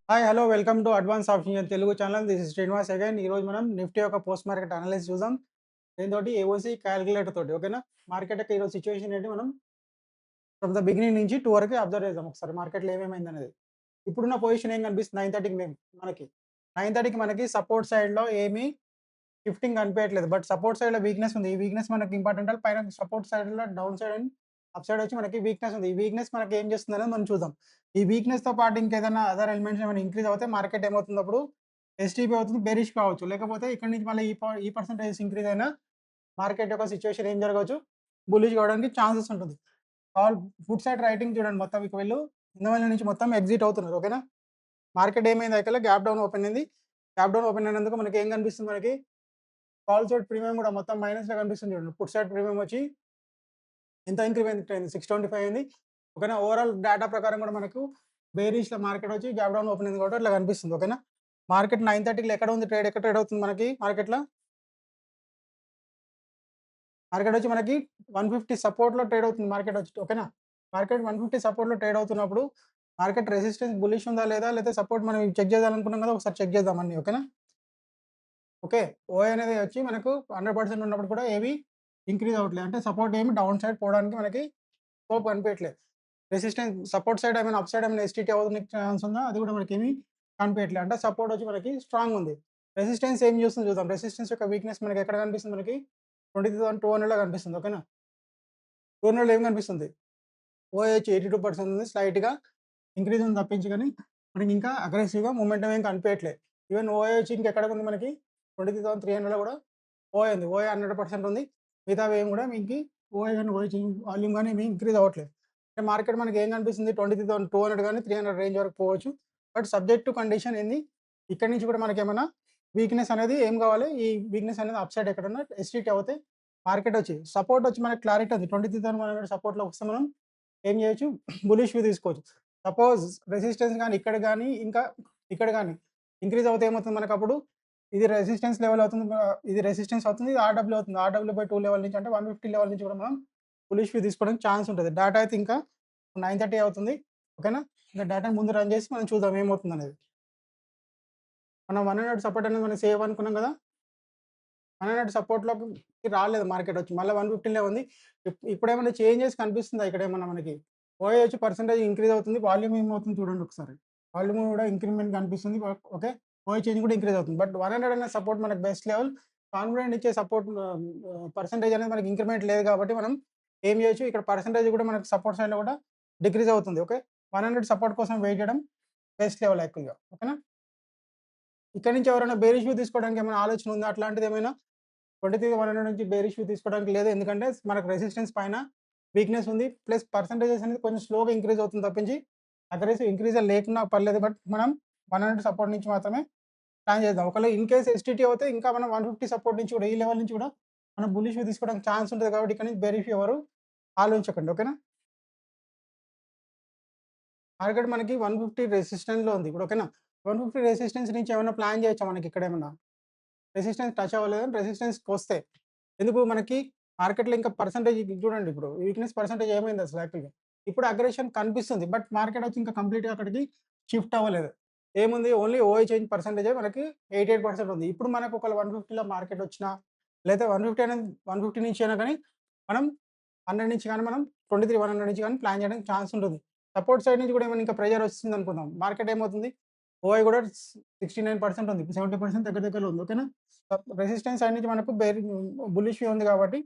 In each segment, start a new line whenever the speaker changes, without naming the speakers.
Hi! Hello! Welcome to advance option in Telugu channel. This is Srinivas again. ఈరోజు మనం Nifty యొక్క post market analysis చూద్దాం. దీనితోటి AOC calculator తోటి ఓకేనా? మార్కెట్ యొక్క ఈరోజు సిట్యుయేషన్ ఏంటి మనం ఫ్రమ్ ద బిగినింగ్ నుంచి 2 వరకు అబ్జర్వ్ చేద్దాం ఒకసారి మార్కెట్‌లో ఏమేమైందనేది. ఇప్పుడున్న పొజిషన్ ఏం కనిపిస్తుంది 9:30కి మనకి. 9:30కి మనకి సపోర్ట్ సైడ్‌లో ఏమి షిఫ్టింగ్ కనిపియట్లేదు. బట్ సపోర్ట్ సైడ్‌లో వీక్‌నెస్ ఉంది. ఈ వీక్‌నెస్ మనకి ఇంపార్టెంట్. పైన సపోర్ట్ సైడ్‌లో down side and up side వచ్చి మనకి వీక్‌నెస్ ఉంది. ఈ వీక్‌నెస్ మనకి ఏం చేస్తుందనేది మనం చూద్దాం. ఈ వీక్‌నెస్‌తో పాటు ఇంకేదైనా అదర్ ఎలిమెంట్స్ ఏమైనా ఇంక్రీజ్ అవుతే మార్కెట్ ఏమవుతుంది అప్పుడు ఎస్టీపీ అవుతుంది. బేరిష్ కావచ్చు. లేకపోతే ఇక్కడి నుంచి మళ్ళీ ఈ పర్సెంటేజ్ ఇంక్రీజ్ అయినా మార్కెట్ యొక్క సిట్యుయేషన్ ఏం జరగవచ్చు? బుల్లిష్ కావడానికి ఛాన్సెస్ ఉంటుంది. ఆల్ ఫుట్ సైడ్ రైటింగ్ చూడండి మొత్తం ఇక వీళ్ళు ఇందువల్ల నుంచి మొత్తం ఎగ్జిట్ అవుతున్నారు. ఓకేనా? మార్కెట్ ఏమైంది అయ్యాకల్లా గ్యాప్ డౌన్ ఓపెన్ అయింది. గ్యాప్ డౌన్ ఓపెన్ అయినందుకు మనకి ఏం కనిపిస్తుంది మనకి? కాల్ సైడ్ ప్రీమియం కూడా మొత్తం మైనస్‌లో కనిపిస్తుంది చూడండి. పుట్ సైడ్ ప్రీమియం వచ్చి ఎంత ఇంక్రిమెంట్ అయింది 625 అయింది. ఓకేనా. ఓవరాల్ డేటా ప్రకారం కూడా మనకు బేరిష్‌లో మార్కెట్ వచ్చి గ్యాప్ డౌన్ ఓపెన్ అయింది కాబట్టి అట్లా కనిపిస్తుంది. ఓకేనా. మార్కెట్ 9:30కి ఎక్కడ ఉంది ట్రేడ్? ఎక్కడ ట్రేడ్ అవుతుంది మనకి మార్కెట్‌లో? మార్కెట్ వచ్చి మనకి 150 సపోర్ట్‌లో ట్రేడ్ అవుతుంది మార్కెట్ వచ్చి. ఓకేనా. మార్కెట్ 150 సపోర్ట్‌లో ట్రేడ్ అవుతున్నప్పుడు మార్కెట్ రెసిస్టెన్స్ బుల్లిష్ ఉందా లేదా? లేకపోతే సపోర్ట్ మనం చెక్ చేయాలనుకున్నాం కదా! ఒకసారి చెక్ చేద్దాం అన్నీ. ఓకేనా. ఓకే. ఓఐ అనేది వచ్చి మనకు 100% ఉన్నప్పుడు కూడా ఏవి ఇంక్రీజ్ అవ్వట్లేదు. అంటే సపోర్ట్ ఏమి డౌన్ సైడ్ పోవడానికి మనకి స్కోప్ కనిపియట్లేదు. రెసిస్టెన్స్ సపోర్ట్ సైడ్ ఏమైనా అప్ సైడ్ ఏమైనా ఎస్టీటీ అవ్వడానికి ఛాన్స్ ఉందా? అది కూడా మనకేమి కనిపియట్లేదు. అంటే సపోర్ట్ వచ్చి మనకి స్ట్రాంగ్ ఉంది. రెసిస్టెన్స్ ఏం చూస్తుందో చూద్దాం. రెసిస్టెన్స్ యొక్క వీక్‌నెస్ మనకి ఎక్కడ కనిపిస్తుంది మనకి? 20,200లో కనిపిస్తుంది. ఓకేనా. 200లో ఏం కనిపిస్తుంది? ఓఐహెచ్ 82% ఉంది. స్లైట్‌గా ఇంక్రీజ్ ఉంది తప్పించి గాని మనకి ఇంకా అగ్రెసివ్‌గా మొమెంటం ఏం కనిపియట్లేదు. ఈవెన్ ఓఐహెచ్ ఇంకెక్కడ ఉంది మనకి? 2300లో కూడా ఓఐ ఉంది. ఓఐ 100% ఉంది. మిగతావి ఏమి కూడా మీకి ఓఐ గాని, ఓఐ వాల్యూమ్ గాని ఏమి ఇంక్రీజ్ అవ్వట్లేదు. అంటే మార్కెట్ మనకి ఏం కనిపిస్తుంది 23,200 గాని, 300 రేంజ్ వరకు పోవచ్చు. బట్ సబ్జెక్ట్ టు కండిషన్ ఏంది? ఇక్కడి నుంచి కూడా మనకేమన్నా వీక్‌నెస్ అనేది ఏం కావాలి? ఈ వీక్‌నెస్ అనేది అప్ సైడ్ ఎక్కడన్నా ఎస్టీటీ అవుతే మార్కెట్ వచ్చి సపోర్ట్ వచ్చి మనకి క్లారిటీ ఉంది. 23,100 సపోర్ట్‌లోకి వస్తే మనం ఏం చేయొచ్చు? బులిష్ వ్యూ తీసుకోవచ్చు. సపోజ్ రెసిస్టెన్స్ గాని ఇక్కడ గాని, ఇంకా ఇక్కడ గాని ఇంక్రీజ్ అవుతే ఏమవుతుంది మనకప్పుడు? ఇది రెసిస్టెన్స్ లెవెల్ అవుతుంది. ఇది రెసిస్టెన్స్ అవుతుంది. ఇది ఆర్‌డబ్ల్యూ అవుతుంది. ఆర్‌డబ్ల్యూ/2 లెవెల్ నుంచి అంటే 150 లెవెల్ నుంచి కూడా మనం బులిష్ వ్యూ తీసుకోవడానికి ఛాన్స్ ఉంటది. డాటా అయితే ఇంకా 9:30 అవుతుంది. ఓకేనా. ఇంకా డేటాని ముందు రన్ చేసి మనం చూద్దాం ఏమవుతుందనేది. మనం 100 సపోర్ట్ అనేది మనం సేవ్ అనుకున్నాం కదా! 100 సపోర్ట్‌లోకి రాలేదు మార్కెట్ వచ్చి. మళ్ళా 115లో ఉంది. ఇప్పుడేమన్నా చేంజెస్ కనిపిస్తుందా ఇక్కడేమన్నా మనకి? ఓఐ వచ్చి పర్సెంటేజ్ ఇంక్రీజ్ అవుతుంది. వాల్యూమ్ ఏమవుతుంది చూడండి ఒకసారి. వాల్యూమ్ కూడా ఇంక్రిమెంట్ కనిపిస్తుంది. ఓకే. ఓఐ చేంజ్ కూడా ఇంక్రీజ్ అవుతుంది. బట్ 100 అనే సపోర్ట్ మనకు బెస్ట్ లెవెల్. కాన్ఫిడెంట్ ఇచ్చే సపోర్ట్ పర్సెంటేజ్ అనేది మనకి ఇంక్రిమెంట్ లేదు కాబట్టి మనం ఏం చేయొచ్చు ఇక్కడ పర్సెంటేజ్ కూడా మనకు సపోర్ట్ సైడ్‌లో కూడా డిక్రీజ్ అవుతుంది. ఓకే. 100 సపోర్ట్ కోసం వెయిట్ చేయడం బెస్ట్ లెవెల్ యాక్చువల్‌గా. ఓకేనా. ఇక్కడి నుంచి ఎవరైనా బేరిష్ వ్యూ తీసుకోవడానికి ఏమైనా ఆలోచన ఉందా? అట్లాంటిదేమైనా? 23,100 నుంచి బేరిష్ వ్యూ తీసుకోవడానికి లేదు. ఎందుకంటే మనకు రెసిస్టెన్స్ పైన వీక్‌నెస్ ఉంది. ప్లస్ పర్సెంటేజెస్ అనేది కొంచెం స్లోగా ఇంక్రీజ్ అవుతుంది తప్పించి అగ్రెసివ్ ఇంక్రీజ్ లేకున్నా పర్లేదు. బట్ మనం 100 సపోర్ట్ నుంచి మాత్రమే ప్లాన్ చేద్దాం. ఒకవేళ ఇన్ కేస్ ఎస్టీటీ అవుతే ఇంకా మనం 150 సపోర్ట్ నుంచి కూడా ఈ లెవెల్ నుంచి కూడా మనం బుల్లిష్ వ్యూ తీసుకోవడానికి ఛాన్స్ ఉంటది కాబట్టి ఇక్కడ నుంచి బేరిష్ వ్యూ ఎవరు ఆలోచించకండి. ఓకేనా. మార్కెట్ మనకి 150 రెసిస్టెన్స్‌లో ఉంది. ఇప్పుడు ఓకేనా. 150 రెసిస్టెన్స్ నుంచి ఏమైనా ప్లాన్ చేయొచ్చా మనకి ఇక్కడేమన్నా? రెసిస్టెన్స్ టచ్ అవ్వలేదని రెసిస్టెన్స్‌కొస్తే. ఎందుకు మనకి మార్కెట్‌లో ఇంకా పర్సెంటేజ్ చూడండి ఇప్పుడు వీక్‌నెస్ పర్సెంటేజ్ ఏమైంది అసలు యాక్చువల్‌గా. ఇప్పుడు అగ్రెషన్ కనిపిస్తుంది. బట్ మార్కెట్ వచ్చి ఇంకా కంప్లీట్‌గా అక్కడికి షిఫ్ట్ అవ్వలేదు. ఏముంది ఓన్లీ ఓఐ చేంజ్ పర్సెంటేజే మనకి 88% ఉంది. ఇప్పుడు మనకు ఒకవేళ 150లో మార్కెట్ వచ్చినా లేదా 150 అనేది 150 నుంచి అయినా గాని మనం 100 నుంచి గాని మనం 23,100 నుంచి గాని ప్లాన్ చేయడానికి ఛాన్స్ ఉంటుంది. సపోర్ట్ సైడ్ నుంచి కూడా ఏమైనా ఇంకా ప్రెషర్ వచ్చిందనుకుందాం. మార్కెట్ ఏమవుతుంది? ఓఐ కూడా 69% ఉంది. ఇప్పుడు 70% దగ్గర దగ్గరలో ఉంది. ఓకేనా. రెసిస్టెన్స్ సైడ్ నుంచి మనకు బుల్లిష్ వ్యూ ఉంది కాబట్టి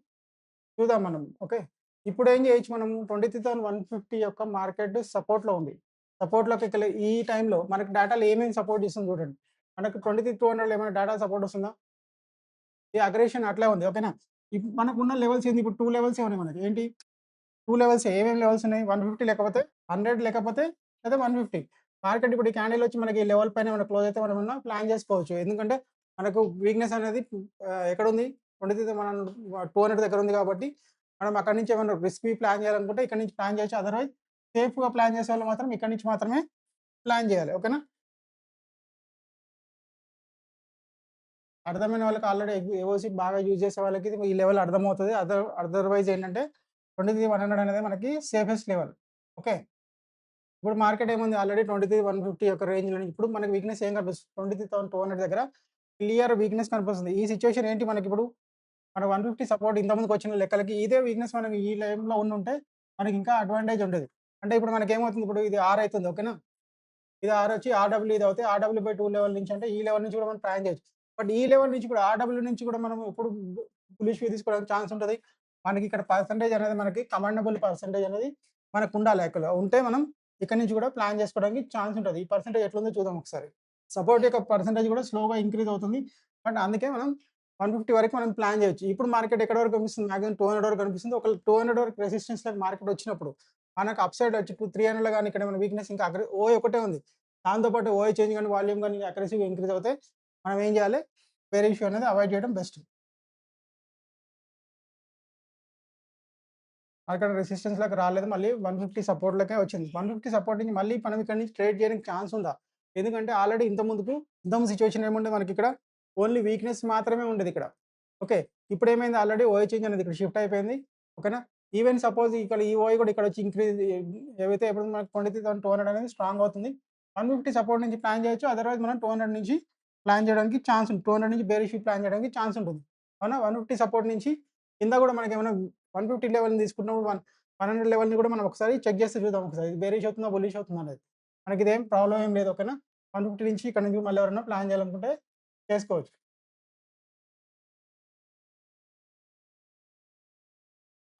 చూద్దాం మనం. ఓకే. ఇప్పుడేం చేయొచ్చు మనం 23,150 యొక్క మార్కెట్ సపోర్ట్‌లో ఉంది. సపోర్ట్‌లోకెళ్ళి ఈ టైంలో మనకు డేటాలో ఏమేమి సపోర్ట్ ఇస్తుంది చూడండి. మనకు 23,200లో ఏమైనా డేటా సపోర్ట్ వస్తుందా? ఈ అగ్రెషన్ అట్లే ఉంది. ఓకేనా. మనకున్న లెవెల్స్ ఏంది ఇప్పుడు 2 లెవెల్సే ఉన్నాయి మనకి. ఏంటి? 2 లెవెల్సే. ఏమేమి లెవెల్స్ ఉన్నాయి? 150 లేకపోతే 100 లేకపోతే లేదా 150. మార్కెట్ ఇప్పుడు ఈ క్యాండిల్ వచ్చి మనకి ఈ లెవెల్ పైన ఏమైనా క్లోజ్ అయితే మనమేమన్నా ప్లాన్ చేసుకోవచ్చు. ఎందుకంటే మనకు వీక్‌నెస్ అనేది ఎక్కడుంది? 23 మనం 200 దగ్గర ఉంది కాబట్టి మనం అక్కడి నుంచి ఏమైనా రిస్క్‌వి ప్లాన్ చేయాలనుకుంటే ఇక్కడి నుంచి ప్లాన్ చేయొచ్చు. అదర్‌వైజ్ సేఫ్‌గా ప్లాన్ చేసేవాళ్ళు మాత్రం ఇక్కడి నుంచి మాత్రమే ప్లాన్ చేయాలి. ఓకేనా. అర్థమైన వాళ్ళకి ఆల్రెడీ ఏఓసీ బాగా యూజ్ చేసే వాళ్ళకి ఇది ఈ లెవెల్ అర్థమవుతది. అదర్‌వైజ్ ఏంటంటే 23,100 అనేది మనకి సేఫెస్ట్ లెవెల్. ఓకే. ఇప్పుడు మార్కెట్ ఏముంది ఆల్రెడీ 23,150 యొక్క రేంజ్‌లో ఇప్పుడు మనకి వీక్‌నెస్ ఏం కనిపిస్తుంది? 23,200 దగ్గర క్లియర్ వీక్‌నెస్ కనిపిస్తుంది. ఈ సిట్యుయేషన్ ఏంటి మనకిప్పుడు? మన 150 సపోర్ట్ ఇంతకుముందుకు వచ్చిన లెక్కలకి ఇదే వీక్‌నెస్ మనం ఈ లైన్‌లో ఉండుంటే మనకి ఇంకా అడ్వాంటేజ్ ఉండేది. అంటే ఇప్పుడు మనకేమవుతుంది ఇప్పుడు ఇది ఆర్ అయితుంది. ఓకేనా? ఇది ఆర్ వచ్చి ఆర్‌డబ్ల్యూ ఇది అవుతే ఆర్‌డబ్ల్యూ/2 లెవెల్ నుంచి అంటే ఈ లెవెల్ నుంచి కూడా మనం ప్లాన్ చేయొచ్చు. బట్ ఈ లెవెల్ నుంచి కూడా ఆర్‌డబ్ల్యూ నుంచి కూడా మనం ఎప్పుడు బులిష్ వ్యూ తీసుకోవడానికి ఛాన్స్ ఉంటది. మనకి ఇక్కడ పర్సెంటేజ్ అనేది మనకి కమాండబుల్ పర్సెంటేజ్ అనేది మనకుండాలి యాక్చువల్‌గా. ఉంటే మనం ఇక్కడి నుంచి కూడా ప్లాన్ చేసుకోవడానికి ఛాన్స్ ఉంటది. ఈ పర్సెంటేజ్ ఎట్లుందో చూద్దాం ఒకసారి. సపోర్ట్ యొక్క పర్సెంటేజ్ కూడా స్లోగా ఇంక్రీజ్ అవుతుంది. బట్ అందుకే మనం 150 వరకు మనం ప్లాన్ చేయొచ్చు. ఇప్పుడు మార్కెట్ ఎక్కడి వరకు కనిపిస్తుంది? మాక్సిమం 200 వరకు కనిపిస్తుంది. ఒకవేళ 200 వరకు రెసిస్టెన్స్‌లోకి మార్కెట్ వచ్చినప్పుడు మనకు అప్ సైడ్ వచ్చి 300లో గాని ఇక్కడ ఏమైనా వీక్‌నెస్ ఇంకా ఓఐ ఒకటే ఉంది. దాంతో పాటు ఓఐ చేంజ్ గాని, వాల్యూమ్ గాని అగ్రెసివ్‌గా ఇంక్రీజ్ అవుతే మనం ఏం చేయాలి? బేర్ ఇష్యూ అనేది అవాయిడ్ చేయడం బెస్ట్. అక్కడ రెసిస్టెన్స్‌లోకి రాలేదు. మళ్ళీ 150 సపోర్ట్‌లోకే వచ్చింది. 150 సపోర్ట్ నుంచి మళ్ళీ మనం ఇక్కడి నుంచి ట్రేడ్ చేయడానికి ఛాన్స్ ఉందా? ఎందుకంటే ఆల్రెడీ ఇంతకుముందు సిట్యుయేషన్ ఏముండే మనకిక్కడ ఓన్లీ వీక్‌నెస్ మాత్రమే ఉండేదిక్కడ. ఓకే. ఇప్పుడేమైంది ఆల్రెడీ ఓఐ చేంజ్ అనేది ఇక్కడ షిఫ్ట్ అయిపోయింది. ఓకేనా? ఈవెన్ సపోజ్ ఇక్కడ ఈ ఓఐ కూడా ఇక్కడొచ్చి ఇంక్రీజ్ ఏవైతే ఇప్పుడు మనకు 23,200 అనేది స్ట్రాంగ్ అవుతుంది. 150 సపోర్ట్ నుంచి ప్లాన్ చేయొచ్చు. అదర్‌వైజ్ మనం 200 నుంచి ప్లాన్ చేయడానికి ఛాన్స్ ఉంది. 200 నుంచి బేరిష్ ప్లాన్ చేయడానికి ఛాన్స్ ఉంటుంది. అవునా? 150 సపోర్ట్ నుంచి కింద కూడా మనకేమైనా 150 లెవెల్‌ని తీసుకున్నప్పుడు 100 లెవెల్‌ని కూడా మనం ఒకసారి చెక్ చేసి చూద్దాం ఒకసారి. ఇది బేరిష్ అవుతుందా? బుల్లిష్ అవుతుందా అనేది. మనకిదేం ప్రాబ్లమ్ ఏం లేదు. ఓకేనా? 150 నుంచి ఇక్కడ నుంచి మళ్ళీ ఎవరైనా ప్లాన్ చేయాలనుకుంటే చేసుకోవచ్చు.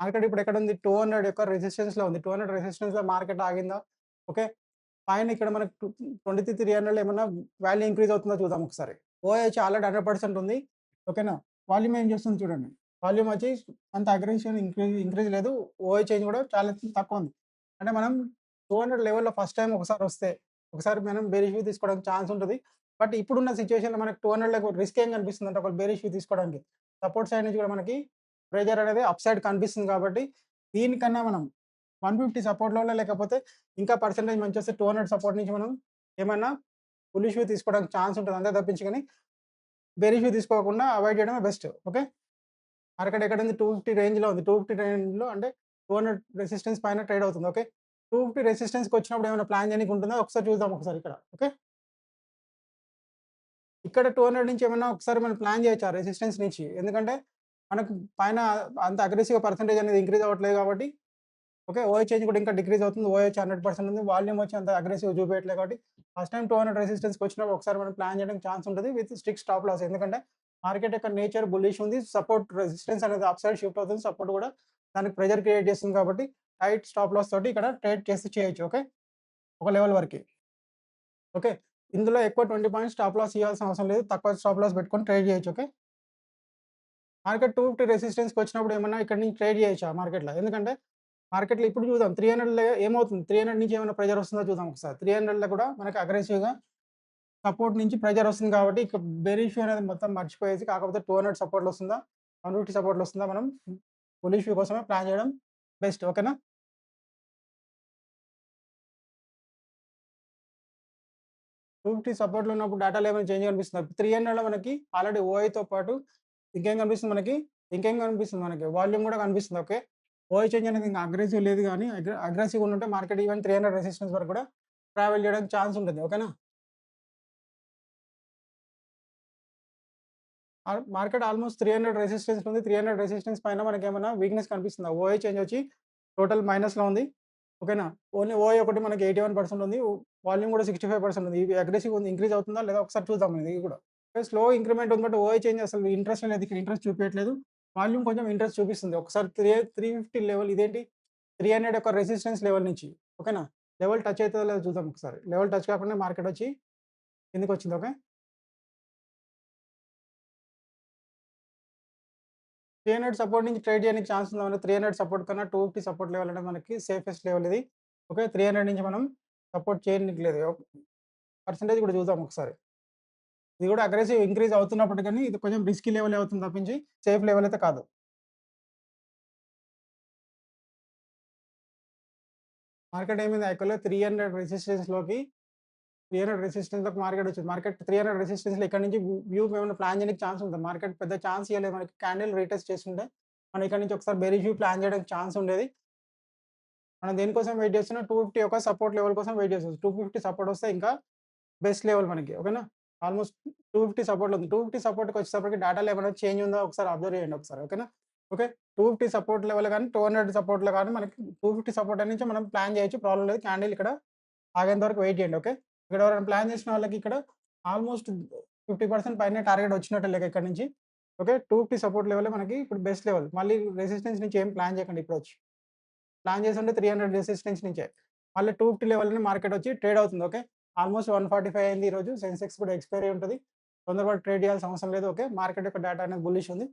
మార్కెట్ ఇప్పుడు ఎక్కడుంది? 200 యొక్క రెసిస్టెన్స్‌లో ఉంది. 200 రెసిస్టెన్స్‌లో మార్కెట్ ఆగిందా? ఓకే. పైన ఇక్కడ మనకు 2300లో ఏమన్నా వాల్యూ ఇంక్రీజ్ అవుతుందో చూద్దాం ఒకసారి. ఓఐ వచ్చి ఆల్రెడీ 100% ఉంది. ఓకేనా? వాల్యూమ్ ఏం చేస్తుంది చూడండి. వాల్యూమ్ వచ్చి అంత అగ్రెషన్ ఇంక్రీజ్ లేదు. ఓఐ చేంజ్ కూడా చాలా తక్కువుంది. అంటే మనం 200 లెవెల్‌లో ఫస్ట్ టైమ్ ఒకసారి వస్తే, ఒకసారి మనం బేరిష్ వ్యూ తీసుకోవడానికి ఛాన్స్ ఉంటది. బట్ ఇప్పుడున్న సిట్యుయేషన్‌లో మనకు 200లకు రిస్క్ ఏం కనిపిస్తుందంటే ఒకవేళ బేరిష్ వ్యూ తీసుకోవడానికి. సపోర్ట్ సైడ్ నుంచి కూడా మనకి ప్రెషర్ అనేది అప్ సైడ్ కనిపిస్తుంది కాబట్టి, దీనికన్నా మనం 150 సపోర్ట్‌లలో లేకపోతే ఇంకా పర్సెంటేజ్ మంచొస్తే 200 సపోర్ట్ నుంచి మనం ఏమన్నా బుల్లిష్ వ్యూ తీసుకోవడానికి ఛాన్స్ ఉంటది. అంతే తప్పించి గాని బేరిష్ వ్యూ తీసుకోకుండా అవాయిడ్ చేయడమే బెస్ట్. ఓకే. మార్కెట్ ఎక్కడుంది? 250 రేంజ్‌లో ఉంది. 250 రేంజ్‌లో అంటే 200 రెసిస్టెన్స్ పైన ట్రేడ్ అవుతుంది. ఓకే. 250 రెసిస్టెన్స్‌కొచ్చినప్పుడు ఏమైనా ప్లాన్ చేయనీకి ఉంటుందా? ఒకసారి చూద్దాం ఒకసారి ఇక్కడ. ఓకే. ఇక్కడ 200 నుంచి ఏమన్నా ఒకసారి మనం ప్లాన్ చేయొచ్చు ఆ రెసిస్టెన్స్ నుంచి. ఎందుకంటే మనకు పైన అంత అగ్రెసివ్‌గా పర్సెంటేజ్ అనేది ఇంక్రీజ్ అవ్వట్లేదు కాబట్టి ఓకే. ఓఐ చేంజ్ కూడా ఇంకా డిక్రీజ్ అవుతుంది. ఓఐ వచ్చి 100% ఉంది. వాల్యూమ్ వచ్చి అంత అగ్రెసివ్ చూపియట్లేదు కాబట్టి ఫస్ట్ టైమ్ 200 రెసిస్టెన్స్‌కొచ్చినప్పుడు ఒకసారి మనం ప్లాన్ చేయడానికి ఛాన్స్ ఉంటది. With strict stop loss. ఎందుకంటే మార్కెట్ యొక్క నేచర్ బుల్లిష్ ఉంది. సపోర్ట్ రెసిస్టెన్స్ అనేది అప్ సైడ్ షిఫ్ట్ అవుతుంది. సపోర్ట్ కూడా దానికి ప్రెషర్ క్రియేట్ చేస్తుంది కాబట్టి టైట్ స్టాప్ లాస్ తోటి ఇక్కడ ట్రేడ్ చేసి చేయొచ్చు. ఓకే. ఒక లెవెల్ వరకి. ఓకే. ఇందులో ఎక్కువ 20 పాయింట్స్ స్టాప్ లాస్ ఇయ్యాల్సిన అవసరం లేదు. తక్కువ స్టాప్ లాస్ పెట్టుకొని ట్రేడ్ చేయొచ్చు. ఓకే. మార్కెట్ 250 రెసిస్టెన్స్‌కొచ్చినప్పుడు ఏమన్నా ఇక్కడి నుంచి ట్రేడ్ చేయొచ్చా మార్కెట్‌లో? ఎందుకంటే మార్కెట్‌లో ఇప్పుడు చూద్దాం 300లో ఏమవుతుంది? 300 నుంచి ఏమైనా ప్రెషర్ వస్తుందో చూద్దాం ఒకసారి. 300లో కూడా మనకి అగ్రెసివ్‌గా సపోర్ట్ నుంచి ప్రెషర్ వస్తుంది కాబట్టి ఇక బేరిష్ వ్యూ అనేది మొత్తం మర్చిపోయేసి కాకపోతే 200 సపోర్ట్‌లో వస్తుందా? 150 సపోర్ట్‌లో వస్తుందా? మనం బుల్లిష్ వ్యూ కోసమే ప్లాన్ చేయడం బెస్ట్. ఓకేనా? 250 సపోర్ట్‌లో ఉన్నప్పుడు డేటాలో ఏమైనా చేంజ్ కనిపిస్తుందా? 300లో మనకి ఆల్రెడీ ఓఐతో పాటు ఇంకేం కనిపిస్తుంది మనకి? ఇంకేం కనిపిస్తుంది మనకి? వాల్యూమ్ కూడా కనిపిస్తుంది. ఓకే. ఓఐ చేంజ్ అనేది ఇంక అగ్రెసివ్ లేదు గానీ అగ్రెసివ్‌గా ఉండుంటే మార్కెట్ ఈవెన్ 300 రెసిస్టెన్స్ వరకు కూడా ట్రావెల్ చేయడానికి ఛాన్స్ ఉంటుంది. ఓకేనా? మార్కెట్ ఆల్‌మోస్ట్ 300 రెసిస్టెన్స్ ఉంది. 300 రెసిస్టెన్స్ పైన మనకేమన్నా వీక్‌నెస్ కనిపిస్తుందా? ఓఐ చేంజ్ వచ్చి టోటల్ మైనస్‌లో ఉంది. ఓకేనా? ఓన్లీ ఓఐ ఒకటి మనకి 81% ఉంది. వాల్యూమ్ కూడా 65% ఉంది. ఇది అగ్రెసివ్ ఉంది. ఇంక్రీజ్ అవుతుందా లేదా ఒకసారి చూద్దాం ఇది కూడా. స్లో ఇంక్రిమెంట్ ఉంది బట్ ఓఐ చేంజ్ అసలు ఇంట్రెస్ట్ అనేది ఇక్కడ ఇంట్రెస్ట్ చూపియట్లేదు. వాల్యూమ్ కొంచెం ఇంట్రెస్ట్ చూపిస్తుంది. ఒకసారి 350 లెవెల్ ఇదేంటి 300 యొక్క రెసిస్టెన్స్ లెవెల్ నుంచి ఓకేనా? లెవెల్ టచ్ అయితదో లేదో చూద్దాం ఒకసారి. లెవెల్ టచ్ కాకుండా మార్కెట్ వచ్చి కిందకొచ్చింది. ఓకే. 300 సపోర్ట్ నుంచి ట్రేడ్ చేయడానికి ఛాన్స్ ఉందా? 300 సపోర్ట్ కన్నా 250 సపోర్ట్ లెవెల్ అనేది మనకి సేఫెస్ట్ లెవెల్ ఇది. ఓకే. 300 నుంచి మనం సపోర్ట్ చేయనికి లేదు. పర్సెంటేజ్ కూడా చూద్దాం ఒకసారి. ఇది కూడా అగ్రెసివ్ ఇంక్రీజ్ అవుతున్నప్పటికని ఇది కొంచెం రిస్కీ లెవెలే అవుతుంది తప్పించి సేఫ్ లెవెల్ అయితే కాదు. మార్కెట్ ఏమైంది యాక్చువల్‌గా 300 రెసిస్టెన్స్‌లోకి మార్కెట్ వచ్చింది. మార్కెట్ 300 రెసిస్టెన్స్‌లో ఇక్కడి నుంచి వ్యూ ఏమైనా ప్లాన్ చేయడానికి ఛాన్స్ ఉందా? మార్కెట్ పెద్ద ఛాన్స్ ఇయ్యలేదు మనకి. క్యాండిల్ రీటెస్ట్ చేస్తుంటే మనం ఇక్కడి నుంచి ఒకసారి బేరిష్ వ్యూ ప్లాన్ చేయడానికి ఛాన్స్ ఉండేది. మనం దేనికోసం వెయిట్ చేస్తున్నాం 250 యొక్క సపోర్ట్ లెవెల్ కోసం వెయిట్ చేస్తున్నాం. 250 సపోర్ట్ వస్తే ఇంకా బెస్ట్ లెవెల్ మనకి. ఓకేనా? ఆల్మోస్ట్ 250 సపోర్ట్‌లో ఉంది. 250 సపోర్ట్‌కి వచ్చేటప్పటికి డేటాలో ఏమైనా చేంజ్ ఉందా ఒకసారి అబ్జర్వ్ చేయండి ఒకసారి. ఓకేనా? ఓకే. 250 సపోర్ట్ లెవెల్ గాని, 200 సపోర్ట్‌లో గాని మనకి 250 సపోర్ట్ నుంచి మనం ప్లాన్ చేయొచ్చు. ప్రాబ్లమ్ లేదు. క్యాండిల్ ఇక్కడ ఆగేంత వరకు వెయిట్ చేయండి. ఓకే. ఇక్కడ ఎవరైనా ప్లాన్ చేసిన వాళ్ళకి ఇక్కడ ఆల్మోస్ట్ 50% పైనే టార్గెట్ వచ్చినట్టే లెక్క ఇక్కడ నుంచి. ఓకే. 250 సపోర్ట్ లెవెలే మనకి ఇప్పుడు బెస్ట్ లెవెల్. మళ్ళీ రెసిస్టెన్స్ నుంచి ఏం ప్లాన్ చేయకండి ఇప్పుడొచ్చి. ప్లాన్ చేసుంటే 300 రెసిస్టెన్స్ నుంచే. మళ్ళీ 250 లెవెల్‌ని మార్కెట్ వచ్చి ట్రేడ్ అవుతుంది. ఓకే. ఆల్మోస్ట్ 145 అయింది ఈరోజు. సెన్సెక్స్ కూడా ఎక్స్‌పైరీ ఉంటది. తొందరపడి ట్రేడ్ చేయాల్సిన అవసరం లేదు. ఓకే. మార్కెట్ యొక్క డేటా అనేది బుల్లిష్ ఉంది.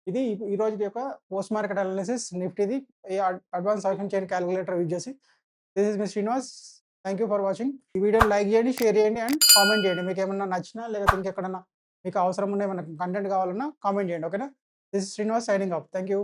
ఇది ఈ రోజుటి యొక్క పోస్ట్ మార్కెట్ అనాలిసిస్ నిఫ్టీది ఈ advance option chain calculator use చేసి. This is me Srinivas. Thank you for watching. ఈ వీడియోని లైక్ చేయండి, షేర్ చేయండి అండ్ కామెంట్ చేయండి. మీకేమన్నా నచ్చినా లేకపోతే ఇంకెక్కడన్నా మీకు అవసరం ఉన్న ఏమన్నా కంటెంట్ కావాలన్నా కామెంట్ చేయండి. ఓకేనా? This is Srinivas signing off. Thank you.